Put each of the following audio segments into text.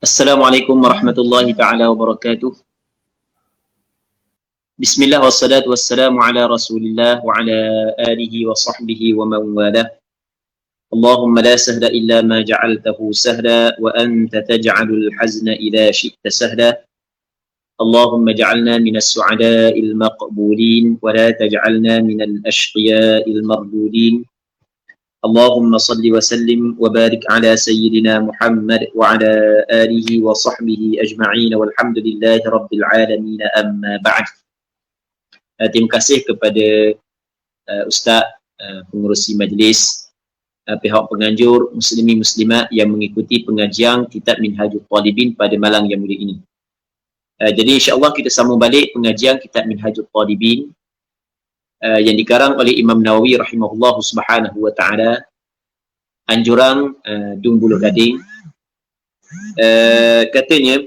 Assalamualaikum warahmatullahi taala wabarakatuh. Bismillah wassalatu wassalamu ala Rasulillah wa ala alihi wa sahbihi wa man walah. Allahumma la sahla illa ma ja'altahu sahla wa anta taj'alul hazna idza syi'ta sahla. Allahumma ja'alna minas su'ada'il maqbulin wa la taj'alna minal ashqiya'il mardudin. اللهم صل وسلم وبارك على سيدنا محمد وعلى آله وصحبه أجمعين والحمد لله رب العالمين أما بعد. Terima kasih kepada Ustaz pengerusi majlis, pihak penganjur muslimin muslimat yang mengikuti pengajian kitab Minhajul Talibin pada malam yang mulia ini. Jadi insya-Allah kita sambung balik pengajian kitab Minhajul Talibin yang dikarang oleh Imam Nawawi rahimahullah subhanahu wa ta'ala, anjuran Dun Buluh Gading. Katanya,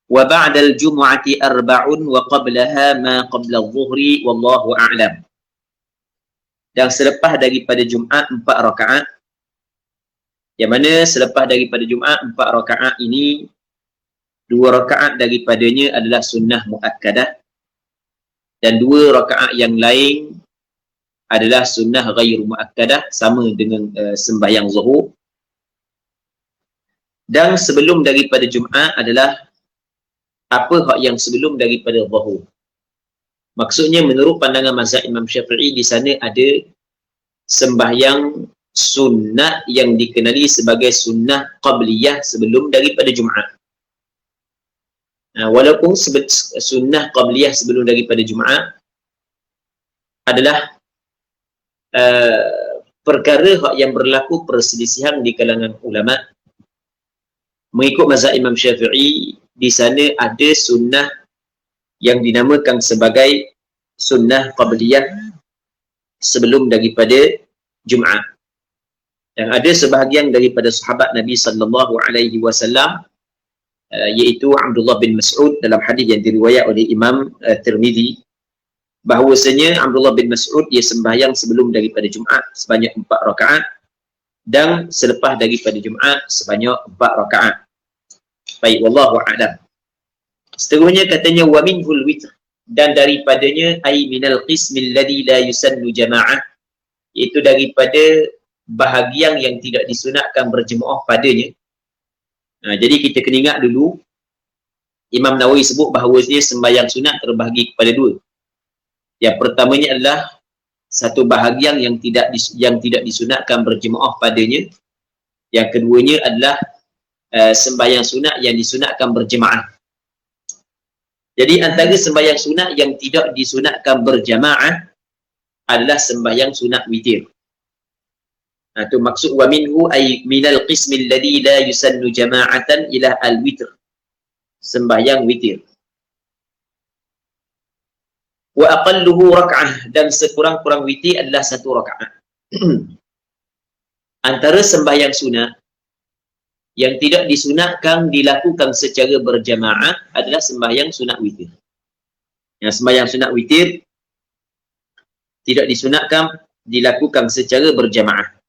wa ba'dal jumu'ati arba'un wa qablaha ma qabla adh-dhuhri wallahu a'lam. Dan selepas daripada Jumaat 4 rakaat, yang mana selepas daripada Jumaat 4 rakaat ini 2 rakaat daripadanya adalah sunnah muakkadah dan 2 rakaat yang lain adalah sunnah ghairu muakkadah, sama dengan sembahyang zuhur. Dan sebelum daripada Jumaat adalah apa hak yang sebelum daripada zuhur. Maksudnya menurut pandangan mazhab Imam Syafi'i, di sana ada sembahyang sunnah yang dikenali sebagai sunnah qabliyah sebelum daripada Jumaat. Walaupun sunnah qabliyah sebelum daripada Jumaat adalah perkara yang berlaku perselisihan di kalangan ulama. Mengikut mazhab Imam Syafi'i, di sana ada sunnah yang dinamakan sebagai sunnah qabliyah sebelum daripada Jumaat. Dan ada sebahagian daripada sahabat Nabi sallallahu alaihi wasallam, iaitu Abdullah bin Mas'ud, dalam hadis yang diriwayat oleh Imam Tirmizi, bahawasanya Abdullah bin Mas'ud ia sembahyang sebelum daripada Jumaat sebanyak 4 rakaat dan selepas daripada Jumaat sebanyak 4 rakaat. Baik, wallahu a'lam. Seterusnya katanya wa minhul witr, dan daripadanya ai minal qismil ladzi la yusannu jama'ah, iaitu daripada bahagian yang tidak disunatkan berjemaah padanya. Jadi kita kena ingat dulu, Imam Nawawi sebut bahawasanya sembahyang sunat terbahagi kepada 2. Yang pertamanya adalah satu bahagian yang tidak disunatkan berjemaah padanya. Yang keduanya adalah sembahyang sunat yang disunatkan berjemaah. Jadi antara sembahyang sunat yang tidak disunatkan berjamaah adalah sembahyang sunat witir. Itu maksud wa minhu ay minal qismil ladzi la yusannu jama'atan ila al-witr, sembahyang witir. Wa aqalluhu rak'ah, dan sekurang-kurang witir adalah 1 rakaat. Antara sembahyang sunat yang tidak disunatkan dilakukan secara berjamaah adalah sembahyang sunat witir. Yang sembahyang sunat witir tidak disunatkan dilakukan secara berjamaah.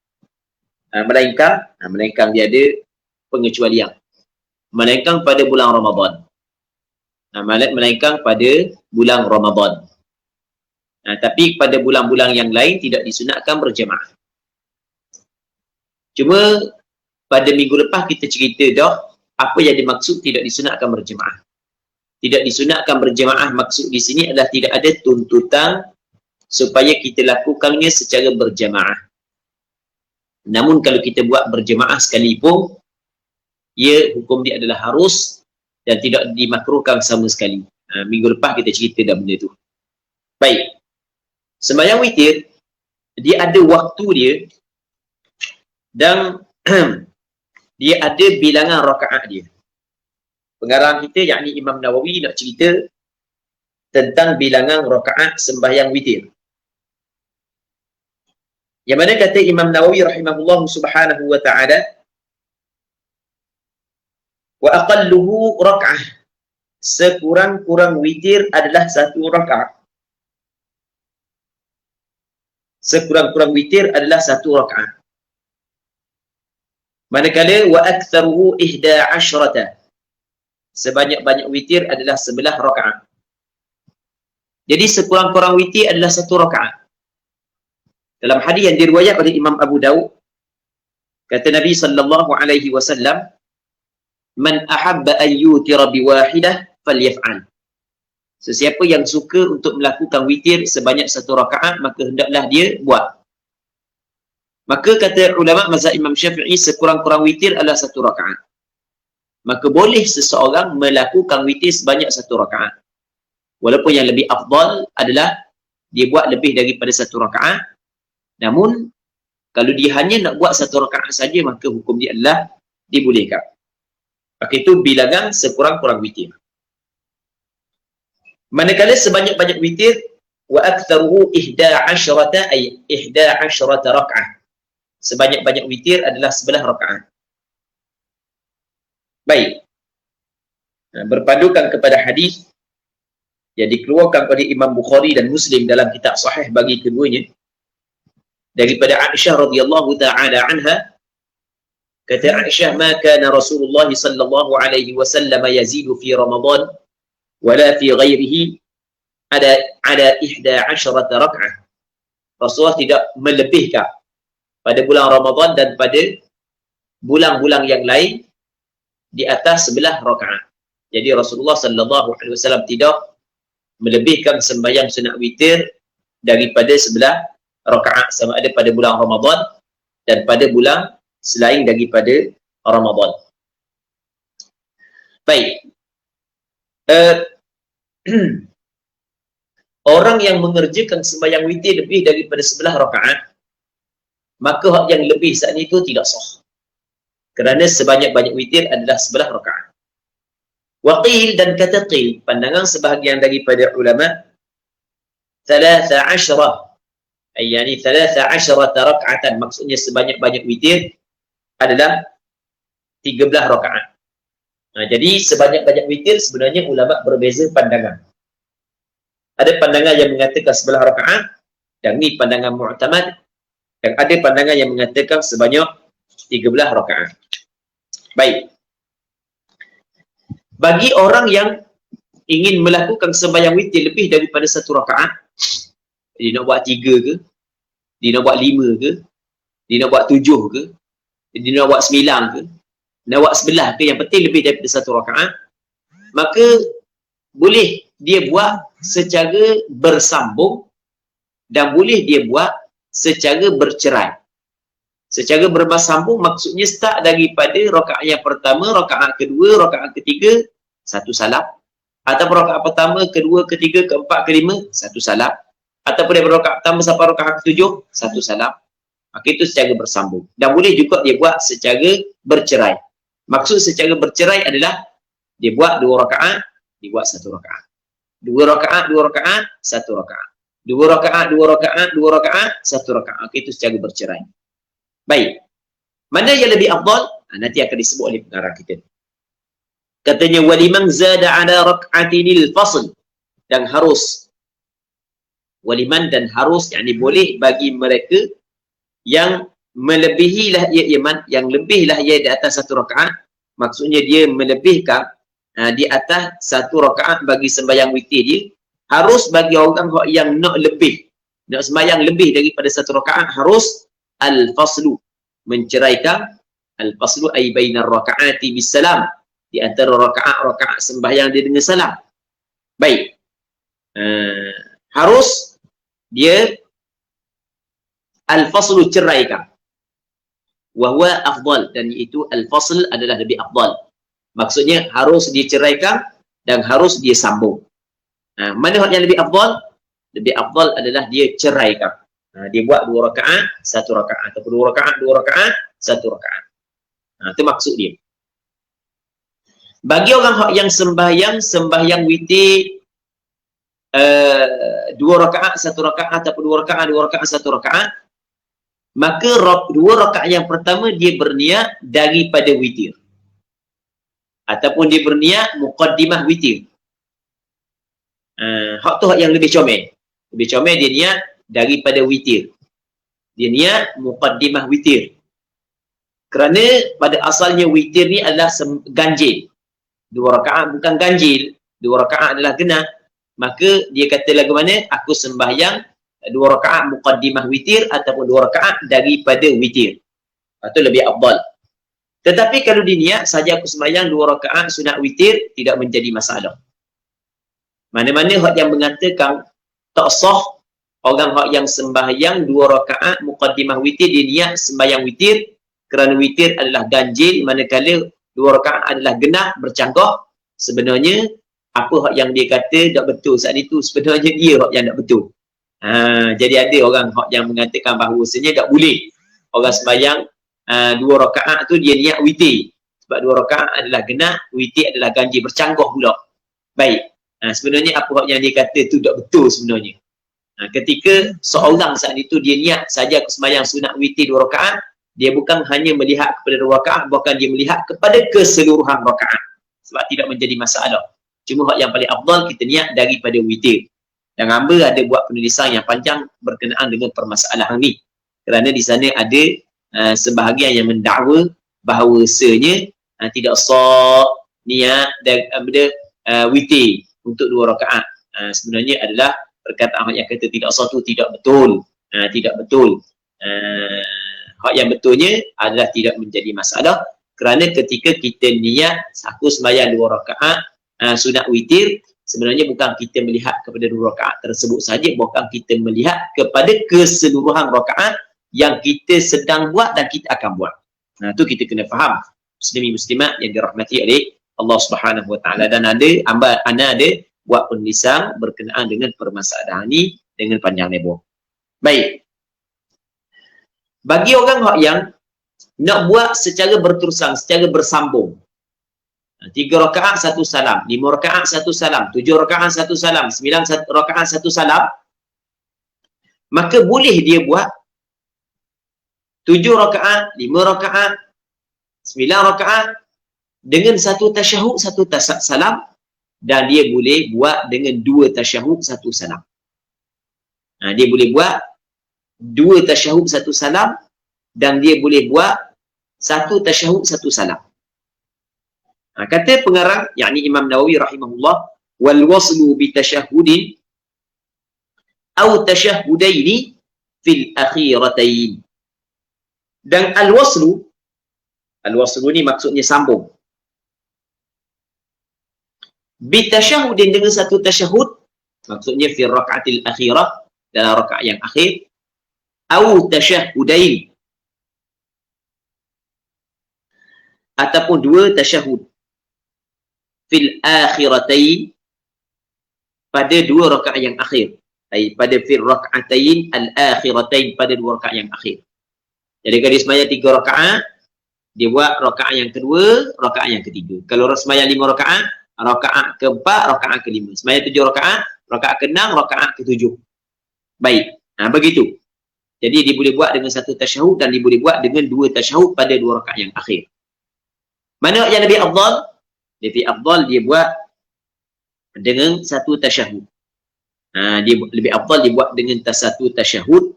Melainkan dia ada pengecualian. Melainkan pada bulan Ramadan. Melainkan pada bulan Ramadan. Tapi pada bulan-bulan yang lain tidak disunatkan berjamaah. Cuma pada minggu lepas kita cerita dah apa yang dimaksud tidak disunatkan berjemaah. Tidak disunatkan berjemaah maksud di sini adalah tidak ada tuntutan supaya kita lakukannya secara berjemaah. Namun kalau kita buat berjemaah sekalipun, hukum dia adalah harus dan tidak dimakruhkan sama sekali. Minggu lepas kita cerita dah benda tu. Baik. Sembahyang witir, dia ada waktu dia dan dia ada bilangan rakaat dia. Pengarang kita, yakni Imam Nawawi, nak cerita tentang bilangan rakaat sembahyang witir. Yang mana kata Imam Nawawi rahimahullah subhanahu wa ta'ala, wa aqalluhu rak'ah, sekurang-kurang witir adalah 1 rakaat. Sekurang-kurang witir adalah 1 rakaat. Manakala wa aktsaruhu 11, sebanyak-banyak witir adalah 11 rakaat. Jadi sekurang-kurang witir adalah 1 rakaat. Dalam hadis yang diriwayatkan oleh Imam Abu Daud, kata Nabi sallallahu alaihi wasallam, "Man ahabba an yutira biwahidah falyaf'al." Sesiapa yang suka untuk melakukan witir sebanyak 1 rakaat, maka hendaklah dia buat. Maka kata ulama mazhab Imam Syafi'i, sekurang-kurang witir adalah 1 rakaat. Maka boleh seseorang melakukan witir sebanyak 1 rakaat. Walaupun yang lebih afdal adalah dia buat lebih daripada 1 rakaat. Namun kalau dia hanya nak buat 1 rakaat saja, maka hukum dia adalah dibolehkan. Maka itu bilangan sekurang-kurang witir. Manakala sebanyak-banyak witir, wa aktsaruhu 11 ay 11 rakaat. Sebanyak-banyak witir adalah 11 rakaat. Baik. Berpandukan kepada hadis yang dikeluarkan oleh Imam Bukhari dan Muslim dalam kitab sahih bagi keduanya, daripada Aisyah radhiyallahu taala anha, kata Aisyah, "Ma kana Rasulullah sallallahu alaihi wasallam yazidu fi Ramadan wala fi ghairihi ada 11 rakaat." Rasulullah tidak melebihkan pada bulan Ramadan dan pada bulan-bulan yang lain di atas 11 rakaat. Jadi Rasulullah sallallahu alaihi wasallam tidak melebihkan sembahyang sunat witir daripada 11 rakaat, sama ada pada bulan Ramadan dan pada bulan selain daripada Ramadan. Baik. Orang yang mengerjakan sembahyang witir lebih daripada 11 rakaat, maka hak yang lebih saat itu tidak sah. Kerana sebanyak-banyak witir adalah 11 rakaat. Waqil, dan kata qil, pandangan sebahagian daripada ulama, 13, yani 13 rakaatan, maksudnya sebanyak-banyak witir adalah 13 rakaat. Jadi sebanyak-banyak witir sebenarnya ulama berbeza pandangan. Ada pandangan yang mengatakan 11 rakaat, dan ini pandangan mu'tamad, dan ada pandangan yang mengatakan sebanyak 13 rakaat. Baik. Bagi orang yang ingin melakukan sembahyang witir lebih daripada 1 rakaat, dia nak buat 3 ke, dia nak buat 5 ke, dia nak buat 7 ke, dia nak buat 9 ke, nak buat 11 ke, yang penting lebih daripada 1 rakaat, maka boleh dia buat secara bersambung dan boleh dia buat secara bercerai. Secara bersambung maksudnya start daripada rakaat yang pertama, rakaat kedua, rakaat ketiga, 1 salam. Ataupun rakaat pertama, kedua, ketiga, keempat, kelima, 1 salam. Ataupun daripada rakaat pertama sampai rakaat ketujuh, 1 salam. Maka itu secara bersambung. Dan boleh juga dia buat secara bercerai. Maksud secara bercerai adalah dia buat 2 rakaat, dia buat 1 rakaat. 2 rakaat, 2 rakaat, 1 rakaat. 2 rakaat, 2 rakaat, 2 rakaat, 1 rakaat. Maka itu secara bercerai. Baik. Mana yang lebih afdal? Nanti akan disebut oleh pengarang kita. Katanya, waliman zada ala rak'atinil fasl, dan harus, waliman dan harus, yakni boleh bagi mereka yang melebihilah ia iman, yang lebihlah ia di atas 1 rakaat, maksudnya dia melebihkan di atas 1 rakaat bagi sembahyang witir dia, harus bagi orang yang nak lebih, nak sembahyang lebih daripada 1 rakaat, harus al-faslu, menceraikan. Al-faslu ay bainar rakaati bisalam, di antara rakaat-rakaat sembahyang dia dengan salam. Baik. Harus dia al-faslu, ceraikan. Wahwa afdal, dan iaitu al-fasl adalah lebih afdal. Maksudnya harus diceraikan dan harus dia sambung. Mana yang lebih afdal? Lebih afdal adalah dia ceraikan. Dia buat 2 rakaat, 1 rakaat, atau 2 rakaat, 2 rakaat, 1 rakaat. Itu maksud dia. Bagi orang yang sembahyang witir 2 rakaat, 1 rakaat, ataupun 2 rakaat, 2 rakaat, 1 rakaat, maka 2 rakaat yang pertama dia berniat daripada witir, ataupun dia berniat muqaddimah witir. Hak tu hak yang lebih comel. Lebih comel dia niat daripada witir. Dia niat muqaddimah witir. Kerana pada asalnya witir ni adalah ganjil. 2 rakaat bukan ganjil. 2 rakaat adalah genap. Maka dia kata lagu mana? Aku sembahyang 2 rakaat muqaddimah witir ataupun 2 rakaat daripada witir. Itu lebih afdal. Tetapi kalau diniat saja aku sembahyang 2 rakaat sunat witir, tidak menjadi masalah. Mana-mana hak yang mengatakan tak sah orang hak yang sembahyang 2 rakaat muqaddimah witir, dia niat sembahyang witir kerana witir adalah ganjil, manakala 2 rakaat adalah genap bercanggah. Sebenarnya apa hak yang dia kata tak betul saat itu, sebenarnya dia hak yang tak betul. Jadi ada orang hak yang mengatakan bahawasanya tak boleh orang sembahyang 2 rakaat tu dia niat witir, sebab 2 rakaat adalah genap, witir adalah ganjil bercanggah pula. Baik, sebenarnya apa hak yang dia kata tu tak betul sebenarnya. Ketika seorang saat itu dia niat saja aku sembahyang sunat witir 2 rakaat, dia bukan hanya melihat kepada 2 rakaat, bahkan dia melihat kepada keseluruhan rakaat, sebab tidak menjadi masalah. Cuma hak yang paling afdal kita niat daripada witir. Dan hamba ada buat penulisan yang panjang berkenaan dengan permasalahan ni, kerana di sana ada sebahagian yang mendakwa bahawasanya tidak sah niat witir untuk 2 rakaat. Sebenarnya adalah perkataan yang kata tidak sah tu tidak betul. Tidak betul. Hak yang betulnya adalah tidak menjadi masalah, kerana ketika kita niat aku sembahyang 2 rakaat sunat witir, sebenarnya bukan kita melihat kepada 2 rakaat tersebut saja, bukan kita melihat kepada keseluruhan rakaat yang kita sedang buat dan kita akan buat. Itu kita kena faham, muslimin muslimat yang dirahmati oleh Allah Subhanahu Wa Taala. Dan ada buat penulisan berkenaan dengan permasalahan ini dengan panjang lebar. Baik. Bagi orang yang nak buat secara berterusan, secara bersambung, 3 rakaat 1 salam, 5 rakaat 1 salam, 7 rakaat 1 salam, 9 rakaat 1 salam, maka boleh dia buat 7 rakaat, 5 rakaat, 9 rakaat dengan 1 tasyahud, 1 salam, dan dia boleh buat dengan 2 tasyahud, 1 salam. Dia boleh buat 2 tasyahud 1 salam, dan dia boleh buat 1 tasyahud 1 salam. Kata pengarang, yakni Imam Nawawi rahimahullah, wal waslu bi tasyahudin atau tasyahudaini fil akhiratain. Dan al-waslu ni maksudnya sambung. Bi tasyahudin dengan 1 tasyahud, maksudnya fil rakaatil akhirah, dalam rakaat yang akhir, atau tasyahudain, ataupun 2 tasyahud fil akhiratain, pada 2 rakaat yang akhir, pada fil rakaatain al-akhiratain, pada 2 rakaat yang akhir. Jadi kalau dia sembahyang 3 rakaat, dia buat rakaat yang kedua, rakaat yang ketiga. Kalau sembahyang 5 rakaat, rakaat keempat, rakaat kelima. Sembahyang 7 rakaat, rakaat ke-6, rakaat ke-7. Baik, begitu. Jadi dia boleh buat dengan 1 tasyahud, dan dia boleh buat dengan 2 tasyahud pada 2 rakaat yang akhir. Mana yang lebih afdal? Lebih afdal dia buat dengan 1 tasyahud. Dia lebih afdal dia buat dengan 1 tasyahud.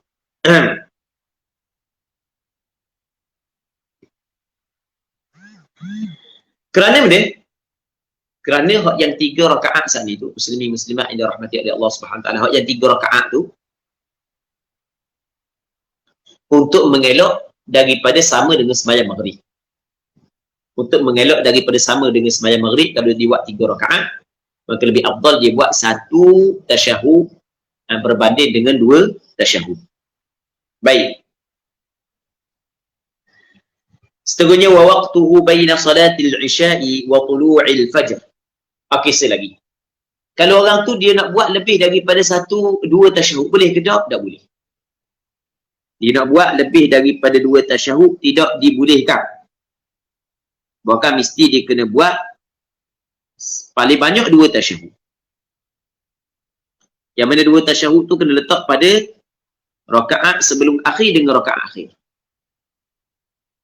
Kerana mana? Kerana hak yang 3 rakaat saat ni tu, muslimin muslimat yang dirahmati oleh Allah Subhanahu Wa Taala, hak yang 3 rakaat tu untuk mengelak daripada sama dengan sembahyang maghrib. Untuk mengelak daripada sama dengan sembahyang maghrib, kalau dia buat 3 rakaat, maka lebih afdal dia buat 1 tasyahud berbanding dengan 2 tasyahud. Baik. Seterusnya, wa waqtuhu baina salatil isya'i wa tulu'il fajr. Okey, lagi. Kalau orang tu dia nak buat lebih daripada 1-2 tasyahud, boleh ke tak? Tak boleh. Dia nak buat lebih daripada 2 tasyahud, tidak dibolehkan. Bahkan mesti dia kena buat paling banyak 2 tasyahud. Yang mana 2 tasyahud tu kena letak pada rakaat sebelum akhir dengan rakaat akhir.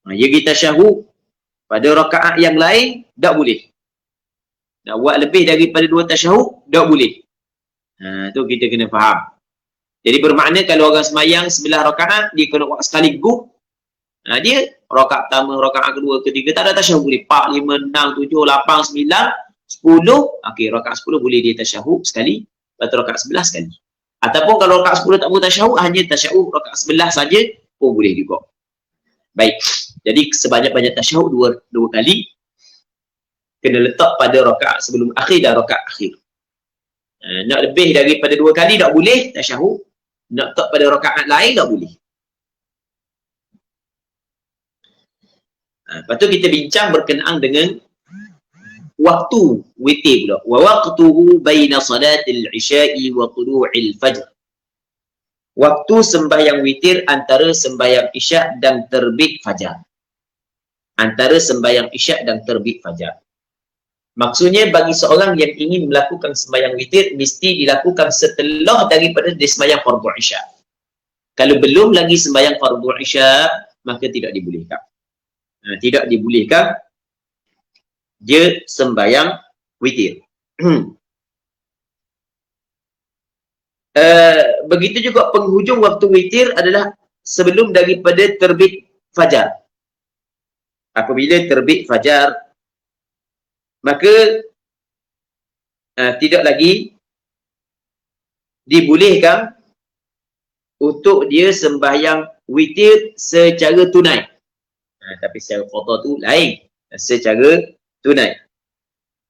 Dia kita tasyahud pada rakaat yang lain, tak boleh. Nak buat lebih daripada 2 tasyahud, tak boleh. Tu kita kena faham. Jadi bermakna kalau orang semayang 9 rakaat, dia kena buat sekaligus Dia rakaat pertama, rakaat kedua, ketiga tak ada tasyahud boleh. 4, 5, 6, 7, 8, 9, 10. Okey, rakaat 10 boleh dia tasyahud sekali, lepas tu rakaat 11 sekali. Ataupun kalau rakaat 10 tak boleh tasyahud, hanya tasyahud rakaat 11 saja pun boleh juga. Baik. Jadi sebanyak-banyak tasyahud dua kali kena letak pada rakaat sebelum akhir dan rakaat akhir. Nak lebih daripada 2 kali tak boleh tasyahud. Nak letak pada rakaat lain tak boleh. Lepas tu kita bincang berkenaan dengan waktu witir pula. Wa waqtuhu baina salatil isya'i wa tulu'il fajr. Waktu sembahyang witir antara sembahyang isyak dan terbit fajar. Antara sembahyang isyak dan terbit fajar. Maksudnya bagi seorang yang ingin melakukan sembahyang witir mesti dilakukan setelah daripada dia sembahyang fardu isyak. Kalau belum lagi sembahyang fardu isyak, maka tidak dibolehkan. Tidak dibolehkan dia sembahyang witir. Begitu juga penghujung waktu witir adalah sebelum daripada terbit fajar. Apabila terbit fajar, maka tidak lagi dibolehkan untuk dia sembahyang witir secara tunai. Tapi secara qada tu lain, secara tunai.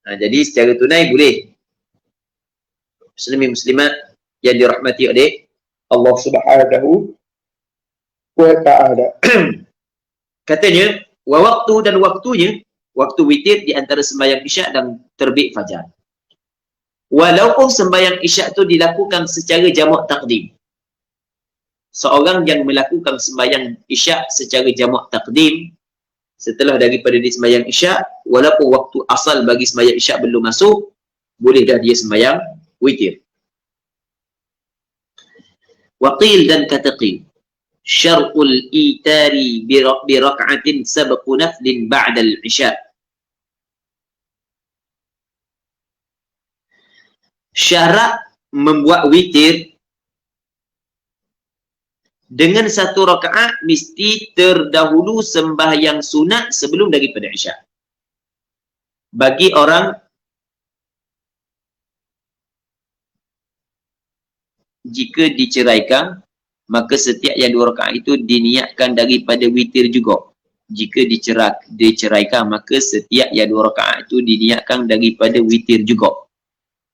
Jadi secara tunai boleh. Muslimin muslimat yang dirahmati oleh Allah Subhanahu wa ta'ala. Katanya, wa waktu dan waktunya, waktu witir di antara sembahyang isyak dan terbit fajar. Walaupun sembahyang isyak itu dilakukan secara jamak takdim. Seorang yang melakukan sembahyang isyak secara jamak takdim setelah daripada dia sembahyang isyak, walaupun waktu asal bagi sembahyang isyak belum masuk, boleh dah dia sembahyang witir. Waqil dan kata qil, syar'ul itari bi rak'atin sabqu naflin ba'da al-isya. Syarat membuat witir dengan satu rakaat mesti terdahulu sembahyang sunat sebelum daripada isyak. Bagi orang jika diceraikan, maka setiap yang 2 rakaat itu diniatkan daripada witir juga. Jika diceraikan, maka setiap yang 2 rakaat itu diniatkan daripada witir juga.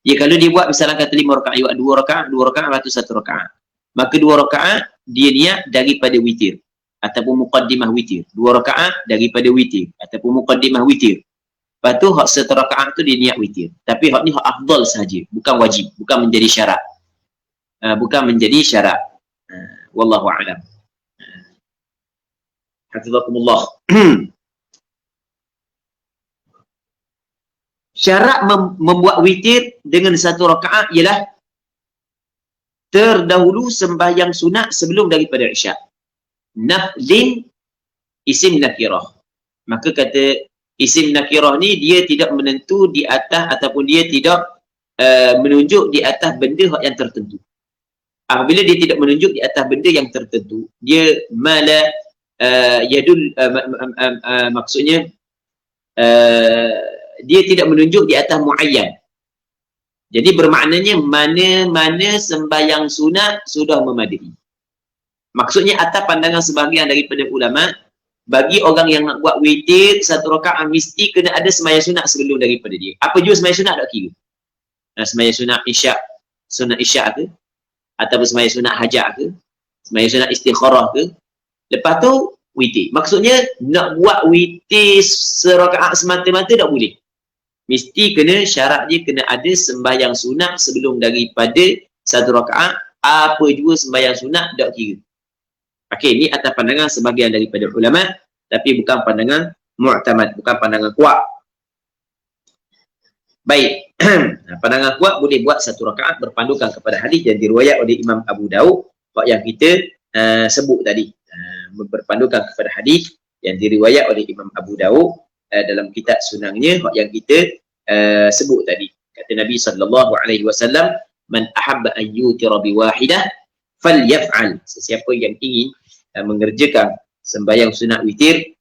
Ya, kalau dia buat misalnya kata 5 rakaat, dia buat 2 rakaat, lepas tu 1 rakaat. Maka 2 rakaat dia niat daripada witir ataupun muqaddimah witir. 2 rakaat daripada witir ataupun muqaddimah witir. Lepas tu hak 1 rakaat tu dia niat witir. Tapi hak ni hak afdal sahaja, bukan wajib, bukan menjadi syarat. Bukan menjadi syarat. Wallahu a'lam. Hafizakumullah. Syarat membuat witir dengan 1 rakaat ialah terdahulu sembahyang sunat sebelum daripada isyak. Naflin isim nakirah. Maka kata isim nakirah ni dia tidak menentu di atas ataupun dia tidak menunjuk di atas benda yang tertentu. Apabila dia tidak menunjuk di atas benda yang tertentu, dia mala yadul maksudnya dia tidak menunjuk di atas muayyan. Jadi bermaknanya mana-mana sembahyang sunat sudah memadai. Maksudnya atas pandangan sebahagian daripada ulama, bagi orang yang nak buat witir 1 rakaat mesti kena ada sembahyang sunat sebelum daripada dia. Apa jua sembahyang sunat tak kira. Sembahyang sunat isyak ke, ataupun sembahyang sunat hajat ke, sembahyang sunat istikharah ke. Lepas tu witir. Maksudnya nak buat witir serakaat semata-mata tak boleh. Mesti kena syarat dia kena ada sembahyang sunat sebelum daripada 1 rakaat. Apa jua sembahyang sunat tak kira. Okey, ni atas pandangan sebahagian daripada ulama, tapi bukan pandangan mu'tamad, bukan pandangan kuat. Baik. Pandangan kuat boleh buat 1 rakaat berpandukan kepada hadis yang diriwayat oleh Imam Abu Daud yang kita sebut tadi. Berpandukan kepada hadis yang diriwayat oleh Imam Abu Daud dalam kitab sunangnya yang kita sebut tadi. Kata Nabi SAW, man ahabba an yutira biwahidah falyaf'al. Sesiapa yang ingin mengerjakan sembahyang sunat witir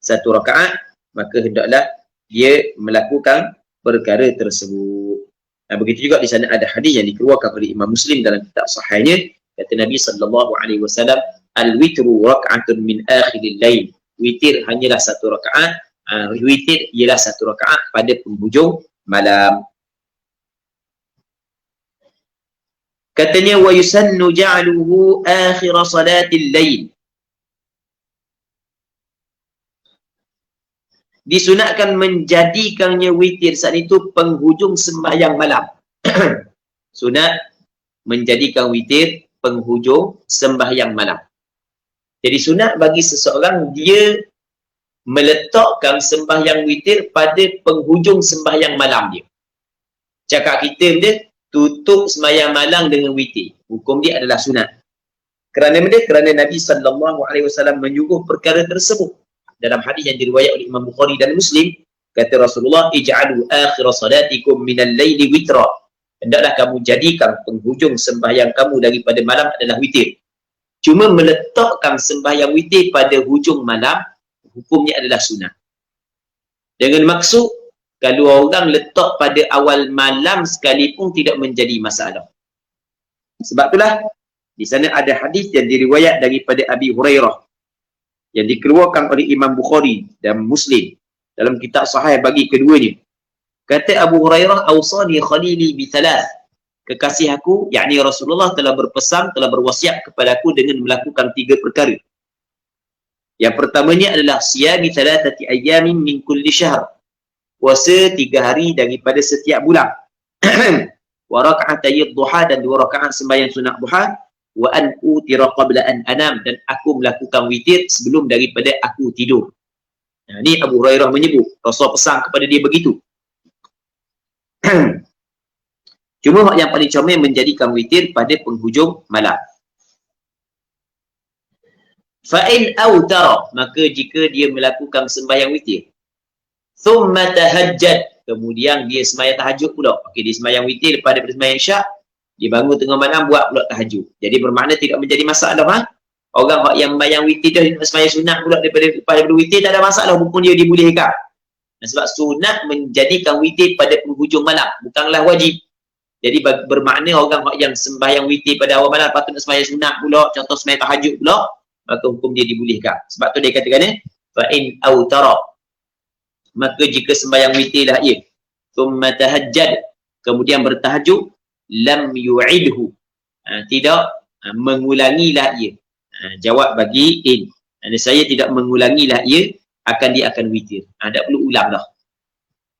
1 rakaat, maka hendaklah dia melakukan perkara tersebut. Begitu juga di sana ada hadis yang dikeluarkan oleh Imam Muslim dalam kitab sahihnya, kata Nabi sallallahu alaihi wasallam, al-witru rak'atun min akhiril lail. Witir hanyalah 1 rakaat. Witir ialah 1 rakaat pada penghujung malam. Katanya wa yusannu ja'aluhu akhir salatil lail. Disunatkan menjadikannya witir saat itu penghujung sembahyang malam. Sunat menjadikan witir penghujung sembahyang malam. Jadi sunat bagi seseorang dia meletakkan sembahyang witir pada penghujung sembahyang malam dia. Cakap kita dia tutup sembahyang malam dengan witir. Hukum dia adalah sunat. Kerana Nabi SAW menyuruh perkara tersebut. Dalam hadis yang diriwayat oleh Imam Bukhari dan Muslim, kata Rasulullah, ij'alu akhir salatikum minal laili witra. Hendaklah kamu jadikan penghujung sembahyang kamu daripada malam adalah witir. Cuma meletakkan sembahyang witir pada hujung malam, hukumnya adalah sunat. Dengan maksud, kalau orang letak pada awal malam sekalipun tidak menjadi masalah. Sebab itulah, di sana ada hadis yang diriwayat daripada Abi Hurairah, yang dikeluarkan oleh Imam Bukhari dan Muslim dalam kitab sahih bagi keduanya. Kata Abu Hurairah, awsani khalili bi thalath. Kekasih aku, yakni Rasulullah, telah berpesan, telah berwasiat kepadaku dengan melakukan 3 perkara. Yang pertamanya adalah siyami thalathati ayyamin min kulli syahr. Puasa 3 hari daripada setiap bulan. Wa raka'atay duha, dan 2 rakaat sembahyang sunat duha. Wa an utira qabla an anam, dan aku melakukan witir sebelum daripada aku tidur. Ini Abu Hurairah menyebut, Rasul pesan kepada dia begitu. Cuma yang paling comel menjadikan witir pada penghujung malam. Fa'in autara, maka jika dia melakukan sembahyang witir, thumma tahajjad, kemudian dia sembahyang tahajud pula. Okey, dia sembahyang witir lepas daripada sembahyang syak, dia bangun tengah malam buat pula tahajud. Jadi bermakna tidak menjadi masalah. Orang yang sembahyang witir dah sembahyang sunat pula daripada witir, tak ada masalah, hukum dia dibolehkan. Sebab sunat menjadikan witir pada penghujung malam, bukanlah wajib. Jadi bermakna orang yang sembahyang witir pada awal malam patut sembahyang sunat pula, contoh sembahyang tahajud pula, maka hukum dia dibolehkan. Sebab tu dia katakan fa in autara, maka jika sembahyang witir lah ia, thumma tahajjad, kemudian bertahajud, lam yu'idhu, tidak mengulangilah ia. Jawab bagi in, saya tidak mengulangilah ia, dia akan witir. Tak perlu ulang dah.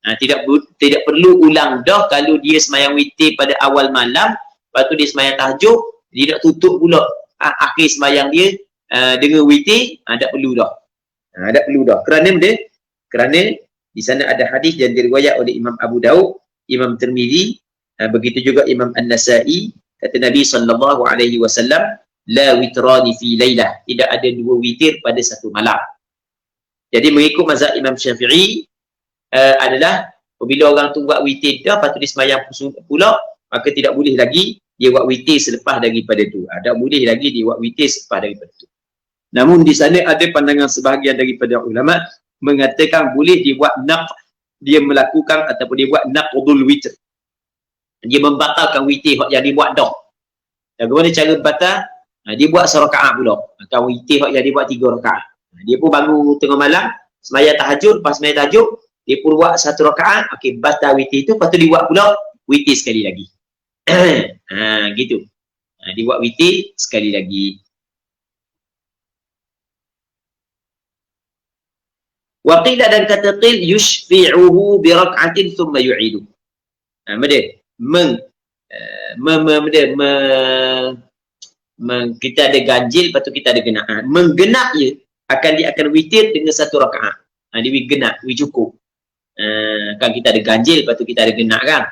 Tidak perlu ulang dah kalau dia sembahyang witir pada awal malam, lepas tu dia sembahyang tahajud, dia nak tutup pula akhir sembahyang dia dengan witir, tak perlu dah. Tak perlu dah. Kerana di sana ada hadis yang diriwayat oleh Imam Abu Daud, Imam Tirmizi, begitu juga Imam An-Nasa'i, kata Nabi SAW, la witrani fi lailah, tidak ada 2 witir pada satu malam. Jadi mengikut mazhab Imam Syafi'i adalah apabila orang tu buat witir dah, lepas tu dia sembahyang pula, maka tidak boleh lagi dia buat witir selepas daripada tu. Tak boleh lagi dia buat witir selepas daripada tu. Namun di sana ada pandangan sebahagian daripada ulama mengatakan boleh dia buat dia melakukan ataupun dia buat naqdul witr. Dia membatalkan witir yang dia buat dah. Bagaimana cara batal? Dia buat 1 rakaat pula. Maka witir yang dia buat 3 rakaat. Dia pun bangun tengah malam, sembahyang tahajud, lepas sembahyang tahajud, dia pun buat 1 rakaat, okey, batal witir itu, lepas tu dia buat pula witir sekali lagi. Gitu. Dia buat witir sekali lagi. Wa qila, dan kata qil, yushfi'uhu bi rak'atin thumma yu'idu. Kita ada ganjil, lepas tu kita ada genap. Menggenap dia akan witir dengan 1 rakaat. Dia genap, cukup. Kan kita ada ganjil, lepas tu kita ada genap kan.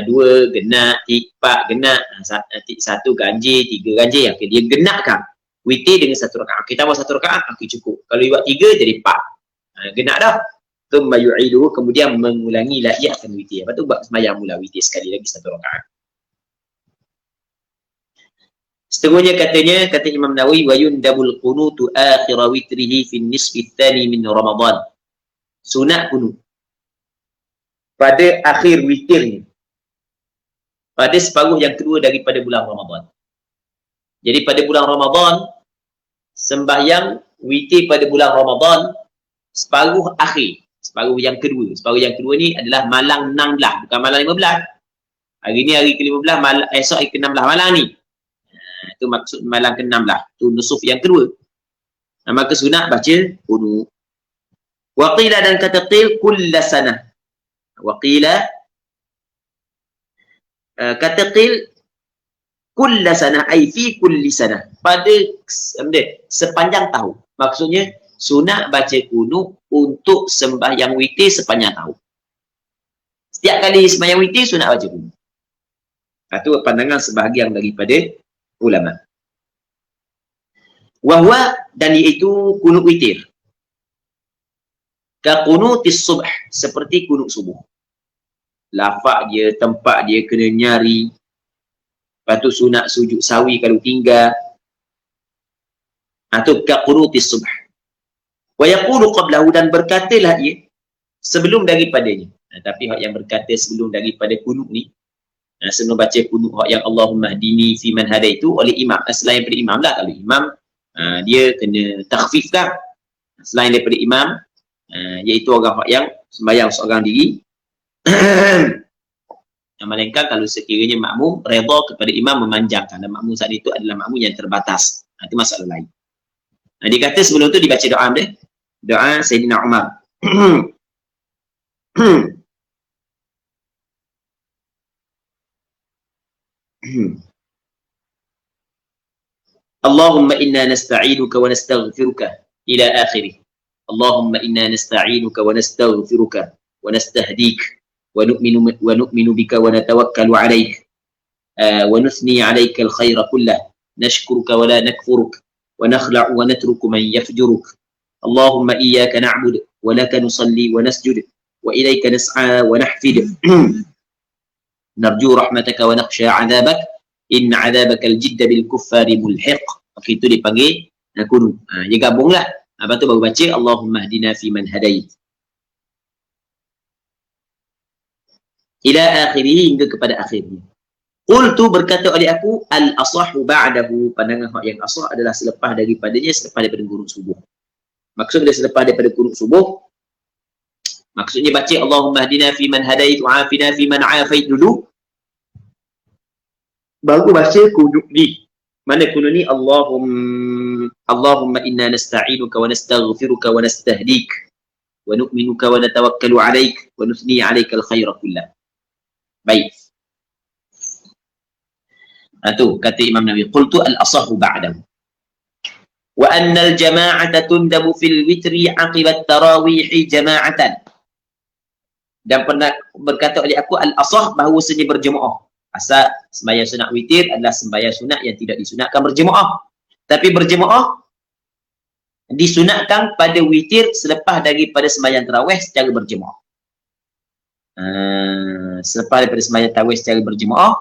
2 genap, 4 genap, 1 ganjil, 3 ganjil. Okay, dia genapkan witir dengan 1 rakaat. Kita buat 1 rakaat, okay, cukup. Kalau dia buat 3 jadi 4. Genap dah. Thumma yu'idu, kemudian mengulangi lah ia akan witir. Lepas tu buat sembahyang mula witir sekali lagi 1 rakaat. Seterusnya katanya, kata Imam Nawawi, wa yundabul qunutu akhir witrihi fi nisfi tsani min Ramadan. Sunat kunut pada akhir witirnya, pada separuh yang kedua daripada bulan Ramadan. Jadi pada bulan Ramadan, sembahyang witir pada bulan Ramadan separuh akhir, separuh yang kedua. Separuh yang kedua ni adalah malam 16, bukan malam 15. Hari ni hari ke-15, esok hari ke-16 malam ni. Itu maksud malam ke-16. Itu nusuf yang kedua. Maka sunat baca kunut. Waqila dan kata qil kulla sanah. Waqila kata qil kulla sanah ay fi kulli sanah, pada sepanjang tahun. Maksudnya sunat baca kunut untuk sembahyang witir sepanjang tahun. Setiap kali sembahyang witir sunat baca kunut. Itu pandangan sebahagian daripada ulama. Wahwa, dan iaitu kunut witir. Ka kunutis subh, seperti kunut subuh. Lafaz dia, tempat dia kena nyari. Lepas tu sunat sujud sawi kalau tinggal. Itu ka kunutis subh. Wa yaqulu qablahu, dan berkatalah ia sebelum daripadanya. Tapi hak yang berkata sebelum daripada kunut ni, sebelum baca kunut hak yang Allahumma hdini fi man hadaitu oleh imam. Selain daripada imam lah. Kalau imam dia kena takhfifkan. Selain daripada imam, iaitu orang hak yang sembahyang seorang diri. Melainkan kalau sekiranya makmum redha kepada imam memanjangkan, dan makmum saat itu adalah makmum yang terbatas. Itu masalah lain. Dia kata sebelum tu dibaca doa dia. Doa Sayyidina Umar. Allahumma inna nasta'inuka wa nastaghfiruka ila akhirih. Allahumma inna nasta'inuka wa nastaghfiruka wa nastahdik wa nu'minu bika wa natawakkalu 'alaik wa nuthni 'alaika al-khayra kullah nashkuruka wa la nakfuruk wa nakhla'u wa natruku man yafjuruk. Allahumma iyyaka na'budu wa laka nusalli wa nasjud wa ilayka nas'a wa nahfid. Narju rahmataka wa nakhsha 'adzabak inna 'adzabaka al-jidda bil kuffari mulhiq. Okey, itu dipanggil kunut. Dia gabunglah. Lepas tu baru baca Allahumma hdina fi man hadait. Ila akhirih, hingga kepada akhirnya. Qultu, berkata oleh aku, al-asahhu ba'dahu, pandangan hak yang asah adalah selepas daripadanya, selepas daripada kunut subuh. Maksudnya selepas daripada kunut subuh, maksudnya baca Allahumma hdina fi man hadait wa afina fi man afait dulu, baru baca kunut ni. Mana kunut ni? Allahumma inna nasta'inuka wa nastaghfiruka wa nastahdik wa nu'minuka wa natawakkalu 'alaik wa nuthni 'alaika al-khayra kullah. Baik. Itu kata Imam Nawawi, qultu al-asahhu ba'dahu. Wa anna al-jama'ata tundabu fil witri 'aqiba at-tarawih jama'atan. Dan pernah berkata oleh aku al-asah, bahawasanya berjemaah. Asal sembahyang sunat witir adalah sembahyang sunat yang tidak disunatkan berjemaah. Tapi berjemaah disunatkan pada witir selepas daripada sembahyang tarawih secara berjemaah. Selepas daripada sembahyang tarawih secara berjemaah,